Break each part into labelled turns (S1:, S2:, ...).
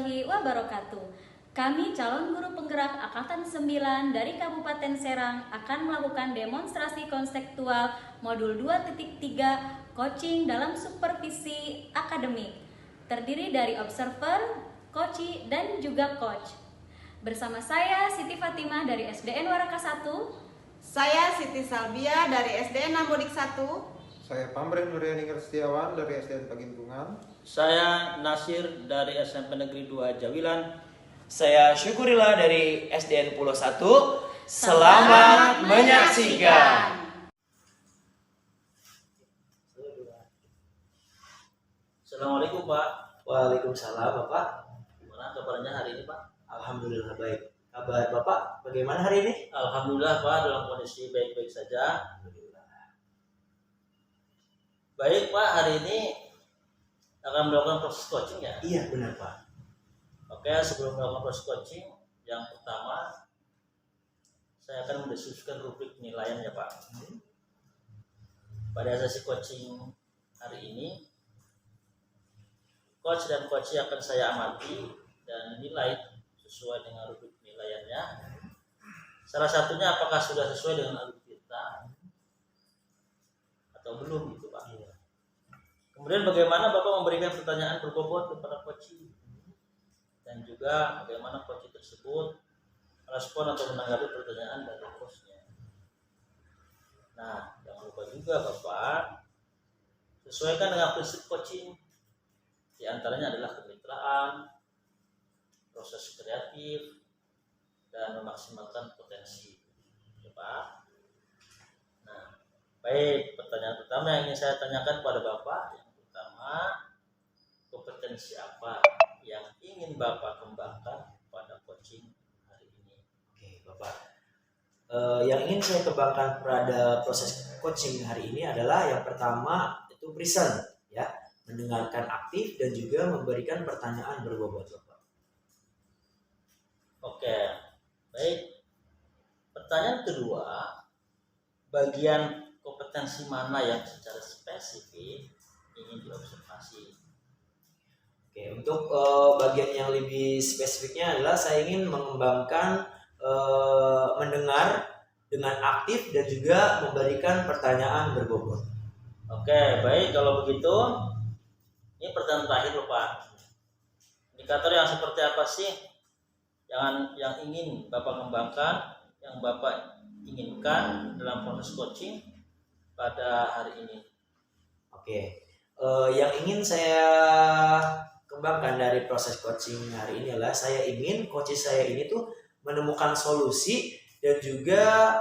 S1: warahmatullahi wabarakatuh. Kami calon guru penggerak Angkatan 9 dari Kabupaten Serang akan melakukan demonstrasi konseptual modul 2.3 coaching dalam supervisi akademik. Terdiri dari observer, coach, dan juga coach. Bersama saya Siti Fatimah dari SDN Waraka 1.
S2: Saya Siti Salbia dari SDN Nambodik 1.
S3: Saya Pamren Nuryani Setiawan dari SDN Pagintungan.
S4: Saya Nasir dari SMP Negeri 2 Jawilan.
S5: Saya Syukurillah dari SDN Pulau 1. Selamat menyaksikan.
S4: Assalamualaikum Pak.
S5: Waalaikumsalam Bapak.
S4: Gimana kabarnya hari ini Pak?
S5: Alhamdulillah baik. Kabar Bapak bagaimana hari ini?
S4: Alhamdulillah Pak, dalam kondisi baik-baik saja. Baik Pak, hari ini akan melakukan proses coaching ya?
S5: Iya benar Pak.
S4: Oke, sebelum melakukan proses coaching, yang pertama saya akan mendiskusikan rubrik penilaian ya Pak. Pada sesi coaching hari ini, coach dan coach akan saya amati dan nilai sesuai dengan rubrik penilaiannya. Salah satunya apakah sudah sesuai dengan alur kita atau belum gitu Pak. Kemudian bagaimana Bapak memberikan pertanyaan berbobot kepada coach dan juga bagaimana coach tersebut respon atau menanggapi pertanyaan dari coachnya. Nah, jangan lupa juga Bapak sesuaikan dengan prinsip coaching. Di antaranya adalah kemitraan, proses kreatif, dan memaksimalkan potensi. Ya, Pak. Nah, baik, pertanyaan pertama yang ingin saya tanyakan kepada Bapak, yang pertama, kompetensi apa yang ingin Bapak kembangkan pada coaching hari ini?
S5: Oke Bapak. Yang ingin saya kembangkan pada proses coaching hari ini adalah yang pertama itu present ya, mendengarkan aktif dan juga memberikan pertanyaan berbobot Bapak.
S4: Oke, baik. Pertanyaan kedua, bagian kompetensi mana yang secara spesifik ingin diobservasi?
S5: Oke, untuk bagian yang lebih spesifiknya adalah saya ingin mengembangkan mendengar dengan aktif dan juga memberikan pertanyaan berbobot.
S4: Oke, baik, kalau begitu ini pertanyaan terakhir loh Pak. Indikator yang seperti apa sih yang ingin Bapak kembangkan, yang Bapak inginkan dalam proses coaching pada hari ini?
S5: Oke, yang ingin saya kembangkan dari proses coaching hari ini adalah saya ingin coach saya ini tuh menemukan solusi dan juga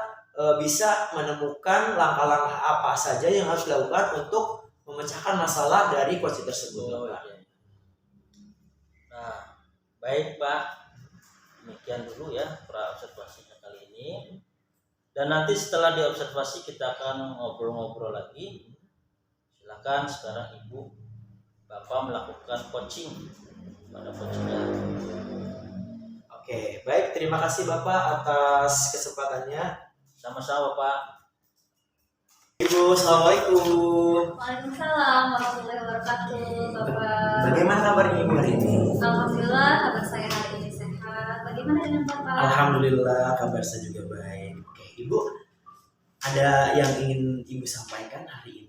S5: bisa menemukan langkah-langkah apa saja yang harus dilakukan untuk memecahkan masalah dari coach tersebut.
S4: Nah, baik Pak, demikian dulu ya observasinya kali ini. Dan nanti setelah diobservasi kita akan ngobrol-ngobrol lagi. Silakan sekarang Ibu Bapak melakukan coaching pada coachingnya.
S5: Oke, baik, terima kasih Bapak atas kesempatannya.
S4: Sama-sama Pak.
S5: Ibu, assalamualaikum.
S1: Waalaikumsalam warahmatullahi wabarakatuh, Bapak.
S5: Bagaimana kabarnya Ibu hari ini?
S1: Alhamdulillah kabar saya hari ini sehat. Bagaimana dengan Bapak?
S5: Alhamdulillah kabar saya juga baik. Oke, Ibu, ada yang ingin Ibu sampaikan hari ini?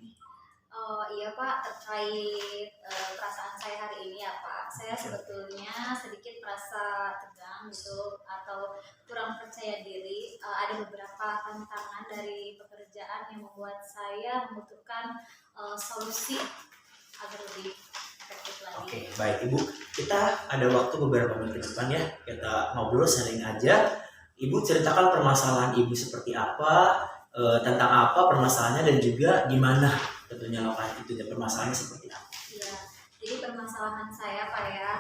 S1: Oh iya Pak, terkait perasaan saya hari ini ya Pak. Saya sebetulnya sedikit merasa tegang gitu atau kurang percaya diri. Ada beberapa tantangan dari pekerjaan yang membuat saya membutuhkan solusi agar lebih efektif lagi.
S5: Oke, baik Ibu. Kita ada waktu beberapa menit ke depan ya. Kita ngobrol sharing aja. Ibu ceritakan permasalahan Ibu seperti apa, tentang apa permasalahannya dan juga di mana tentunya lokasi itu dan permasalahannya seperti apa.
S1: Iya, jadi permasalahan saya Pak ya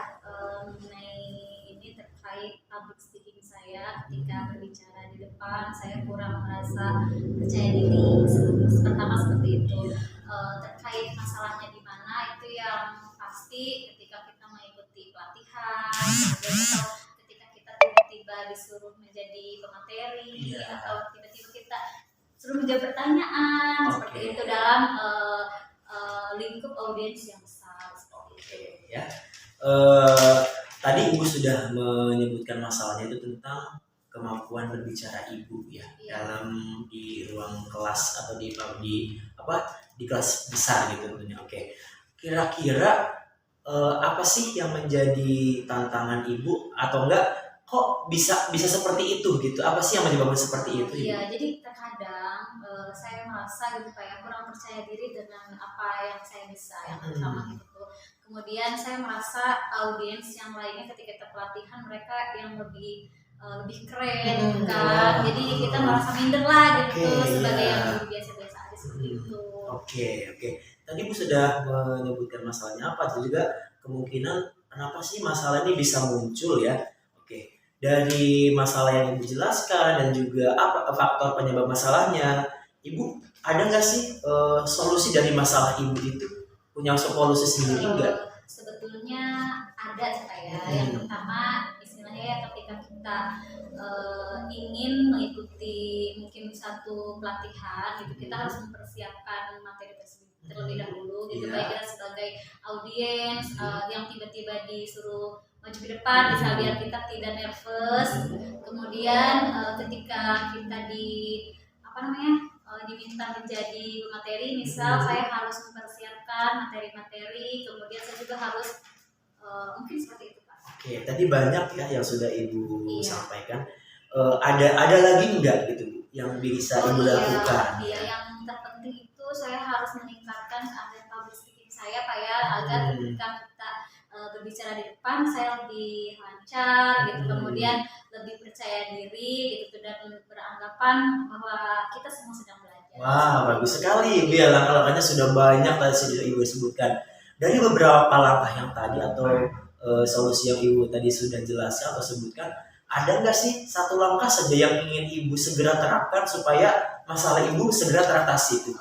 S1: mengenai ini terkait public speaking saya ketika berbicara di depan saya kurang merasa percaya diri. Pertama seperti itu. Terkait masalahnya di mana itu yang pasti ketika kita mengikuti pelatihan, kemudian atau ketika kita tiba-tiba disuruh menjadi pemateri atau tiba-tiba kita suruh menjawab pertanyaan seperti itu dalam lingkup audiens yang besar seperti itu.
S5: Ya. tadi Ibu sudah menyebutkan masalahnya itu tentang kemampuan berbicara Ibu ya
S1: Iya.
S5: dalam di ruang kelas atau di kelas besar gitu tentunya. Oke. Kira-kira apa sih yang menjadi tantangan Ibu atau enggak kok bisa seperti itu gitu? Apa sih yang menyebabkan seperti itu? Ibu?
S1: Iya, jadi terkadang saya merasa gitu kayak kurang percaya diri dengan apa yang saya bisa, yang pertama gitu. Kemudian saya merasa audiens yang lainnya ketika kita pelatihan mereka yang lebih keren gitu kan. Jadi kita merasa minder lah gitu
S5: Oke,
S1: sebagai
S5: iya.
S1: yang biasa-biasa aja seperti itu.
S5: Oke. Tadi Ibu sudah menyebutkan masalahnya apa, dan juga kemungkinan kenapa sih masalah ini bisa muncul ya. Oke. Dari masalah yang Ibu jelaskan dan juga apa faktor penyebab masalahnya, Ibu ada nggak sih solusi dari masalah Ibu itu? Punya solusi sendiri nggak?
S1: Sebetulnya ada saya. Yang pertama istilahnya ya ketika kita ingin mengikuti mungkin satu pelatihan gitu, kita harus mempersiapkan materi tersebut terlebih dahulu gitu.
S5: Iya.
S1: Baik kita sebagai audiens yang tiba-tiba disuruh maju ke depan bisa biar kita tidak nervous. Kemudian ketika kita diminta menjadi materi, misal saya harus mempersiapkan materi-materi, kemudian saya juga harus mungkin seperti itu Pak.
S5: Oke, tadi banyak ya yang sudah Ibu
S1: Iya.
S5: sampaikan. Ada lagi nggak gitu Bu, yang bisa Ibu lakukan?
S1: Iya, yang terpenting itu saya harus meningkatkan keahlian public speaking saya Pak ya, agar ketika kita berbicara di depan saya lebih lancar gitu, kemudian lebih percaya diri gitu, dan beranggapan bahwa kita semua sedang belajar.
S5: Wah, bagus sekali Ibu ya, langkah-langkahnya sudah banyak tadi sudah Ibu sebutkan. Dari beberapa langkah yang tadi atau solusi yang Ibu tadi sudah jelaskan atau sebutkan, ada nggak sih satu langkah saja yang ingin Ibu segera terapkan supaya masalah Ibu segera teratasi itu?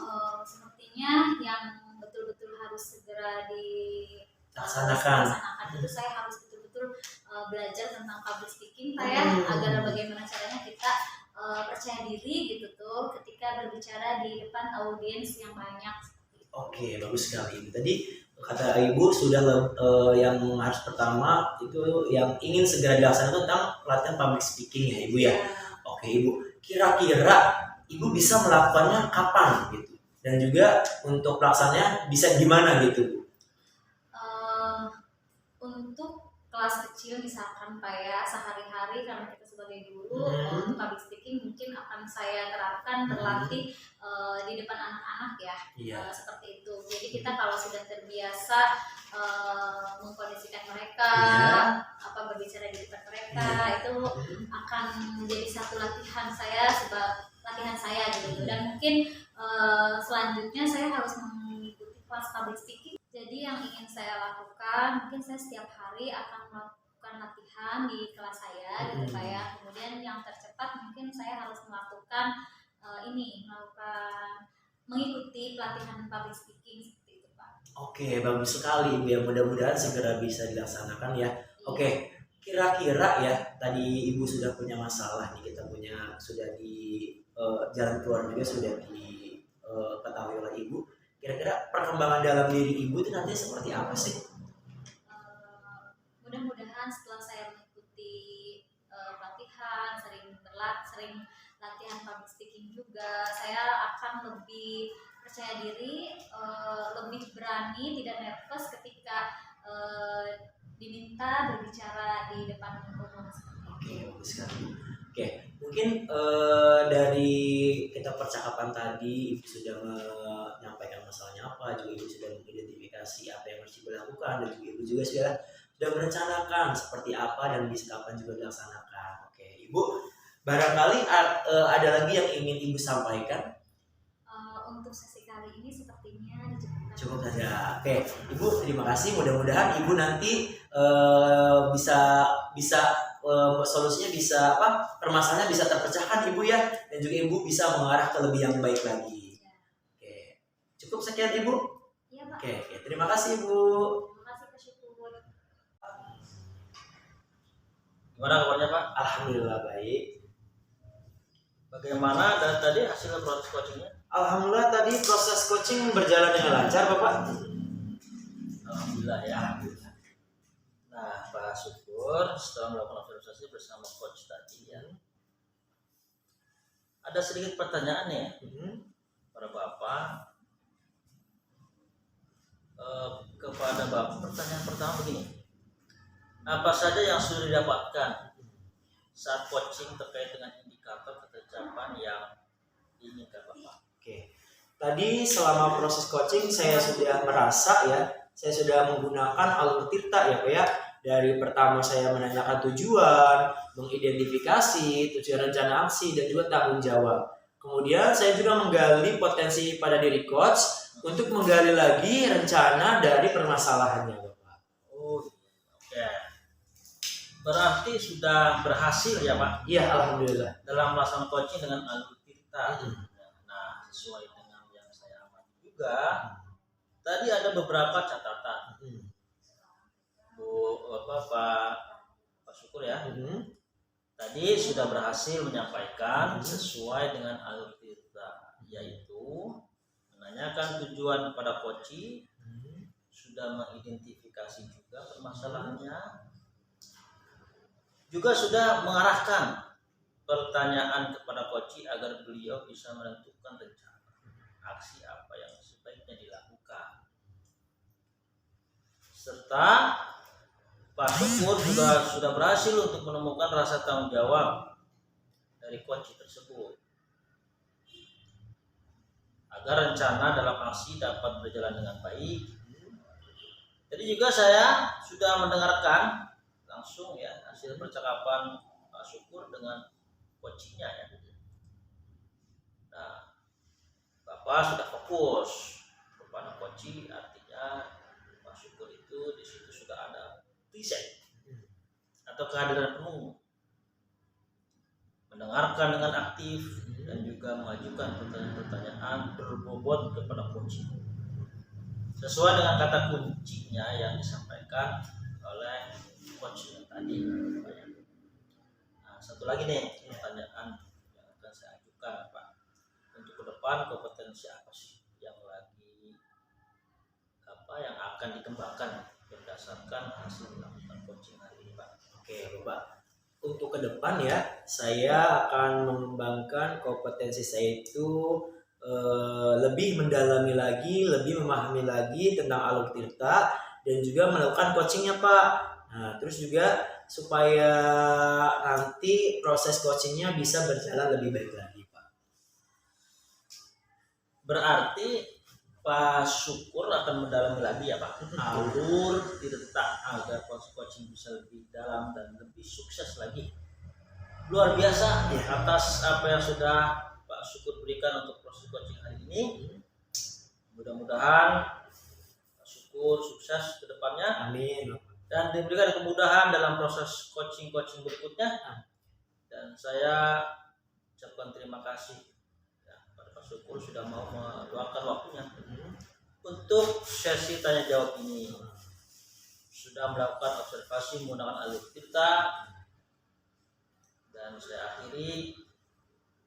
S1: Sepertinya yang betul-betul harus segera
S5: Laksanakan.
S1: itu saya harus betul-betul belajar tentang public speaking Pak ya, agar bagaimana caranya kita percaya diri gitu tuh ketika berbicara di depan audiens yang banyak.
S5: Oke, bagus sekali Ibu. Tadi kata Ibu sudah yang harus pertama itu yang ingin segera dilaksanakan tentang pelatihan public speaking ya Ibu ya. Oke Ibu, kira-kira Ibu bisa melakukannya kapan gitu? Dan juga untuk pelaksanaannya bisa gimana gitu Bu?
S1: Untuk kelas kecil misalkan Pak ya, sehari-hari karena kita sebagai guru public speaking mungkin akan saya terapkan berlatih di depan anak-anak ya.
S5: Iya.
S1: Seperti itu. Jadi kita kalau sudah terbiasa mengkondisikan mereka berbicara di depan mereka, itu akan menjadi satu latihan saya gitu. Dan mungkin selanjutnya saya harus mengikuti kelas public speaking. Jadi yang ingin saya lakukan, mungkin saya setiap hari akan melakukan latihan di kelas saya gitu Pak ya. Kemudian yang tercepat mungkin saya harus melakukan mengikuti pelatihan public speaking seperti itu Pak.
S5: Oke, bagus sekali Ibu ya. Mudah-mudahan segera bisa dilaksanakan ya. Oke, kira-kira ya tadi Ibu sudah punya masalah nih, kita sudah di jalan keluar juga sudah diketahui oleh Ibu. Kira-kira perkembangan dalam diri Ibu itu nanti seperti apa sih?
S1: Mudah-mudahan setelah saya mengikuti pelatihan, sering latihan public speaking juga, saya akan lebih percaya diri, lebih berani, tidak nervous ketika diminta berbicara di depan umum.
S5: Oke, bagus sekali. Oke, mungkin dari kita percakapan tadi Ibu sudah menyampaikan masalahnya apa, juga Ibu sudah mengidentifikasi apa yang harus Ibu lakukan, dan juga Ibu juga sudah merencanakan seperti apa dan bisa kapan juga dilaksanakan. Oke, Ibu, barangkali ada lagi yang ingin Ibu sampaikan?
S1: Untuk sesi kali ini sepertinya
S5: Cukup saja. Oke, Ibu terima kasih. Mudah-mudahan Ibu nanti bisa solusinya bisa permasalahannya bisa terpecahkan Ibu ya, dan juga Ibu bisa mengarah ke lebih yang baik lagi. Oke, cukup sekian Ibu.
S1: Iya Pak.
S5: Oke, terima kasih Ibu.
S1: Terima kasih Pak Syukur.
S4: Gimana kabarnya Pak?
S5: Alhamdulillah baik.
S4: Bagaimana dan tadi hasil proses coachingnya?
S5: Alhamdulillah tadi proses coaching berjalan dengan lancar Bapak.
S4: Alhamdulillah ya. Nah Pak Syukur, Syukur setelah melakukan observasi bersama coach tadi ya. Ada sedikit pertanyaan ya para Bapak. Kepada Bapak, pertanyaan pertama begini. Apa saja yang sudah didapatkan saat coaching terkait dengan indikator ketercapan yang diinginkan Bapak?
S5: Oke. Tadi selama proses coaching saya sudah merasa ya, saya sudah menggunakan alur tirta ya Pak ya. Dari pertama saya menanyakan tujuan, mengidentifikasi tujuan rencana aksi dan juga tanggung jawab. Kemudian saya juga menggali potensi pada diri coach untuk menggali lagi rencana dari permasalahannya Bapak.
S4: Oh, oke. Berarti sudah berhasil ya Pak
S5: Iya, alhamdulillah.
S4: dalam melaksanakan coaching dengan alur tirta. Nah, sesuai dengan yang saya amati juga, tadi ada beberapa catatan. Pak Syukur ya. Tadi sudah berhasil menyampaikan sesuai dengan alur tirta, yaitu menanyakan tujuan kepada coach, sudah mengidentifikasi juga permasalahannya, juga sudah mengarahkan pertanyaan kepada coach agar beliau bisa menentukan rencana aksi apa yang sebaiknya dilakukan, serta Pak Syukur juga sudah berhasil untuk menemukan rasa tanggung jawab dari coach tersebut agar rencana dalam aksi dapat berjalan dengan baik. Jadi juga saya sudah mendengarkan langsung ya hasil percakapan Pak Syukur dengan coachnya ya. Nah, Bapak sudah fokus kepada coach, artinya Pak Syukur itu di situ sudah ada riset atau kehadiran penuh, mendengarkan dengan aktif dan juga mengajukan pertanyaan-pertanyaan berbobot kepada coach sesuai dengan kata kuncinya yang disampaikan oleh coach yang tadi. Nah, satu lagi nih pertanyaan yang akan saya ajukan Pak, untuk ke depan kompetensi apa sih yang akan dikembangkan berdasarkan hasil melakukan coaching hari ini Pak?
S5: Oke Bapak, untuk ke depan ya saya akan mengembangkan kompetensi saya itu lebih mendalami lagi, lebih memahami lagi tentang alur tirta dan juga melakukan coachingnya Pak. Nah terus juga supaya nanti proses coachingnya bisa berjalan lebih baik lagi Pak.
S4: Berarti Pak Syukur akan mendalami lagi ya Pak alur tirta agar proses coaching bisa lebih dalam dan lebih sukses lagi. Luar biasa atas apa yang sudah Pak Syukur berikan untuk proses coaching hari ini. Mudah-mudahan Pak Syukur sukses ke depannya.
S5: Amin.
S4: Dan diberikan kemudahan dalam proses coaching berikutnya. Dan saya ucapkan terima kasih kepada Pak Syukur sudah mau meluangkan waktunya untuk sesi tanya jawab ini. Sudah melakukan observasi menggunakan alur tirta. Dan saya akhiri.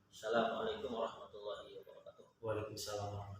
S4: Assalamualaikum warahmatullahi wabarakatuh.
S5: Waalaikumsalam.